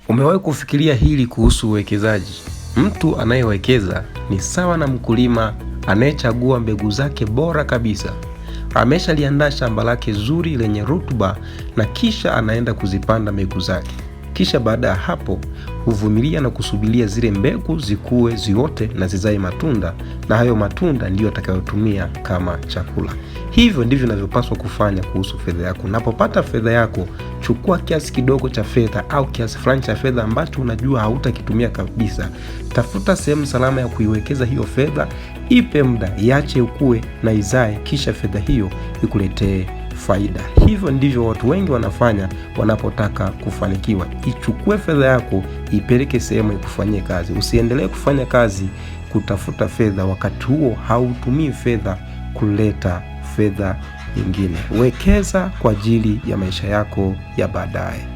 Umewahi kufikiria hili kuhusu uwekezaji? Mtu anayewekeza ni sawa na mkulima anayechagua mbegu zake bora kabisa. Ameshaliandaa shamba lake zuri lenye rutuba na kisha anaenda kuzipanda mbegu zake. Kisha baada ya hapo huvumilia na kusubiria zile mbegu zikue, ziote na zizae matunda, na hayo matunda ndiyo atakayotumia kama chakula. Hivyo ndivyo unavyopaswa kufanya kuhusu fedha yako. Unapopata fedha yako, chukua kiasi kidogo cha fedha au kiasi fulani cha fedha ambacho unajua hautakitumia kabisa. Tafuta sehemu salama ya kuiwekeza hiyo fedha, ipe muda, iache ukue na izae, kisha fedha hiyo ikuletee faida. Hivyo ndivyo watu wengi wanafanya wanapotaka kufanikiwa. Ichukue fedha yako, ipeleke sehemu ikufanyie kazi. Usiendelee kufanya kazi kutafuta fedha wakati huo hautumii fedha kuleta fedha nyingine. Wekeza kwa ajili ya maisha yako ya baadaye.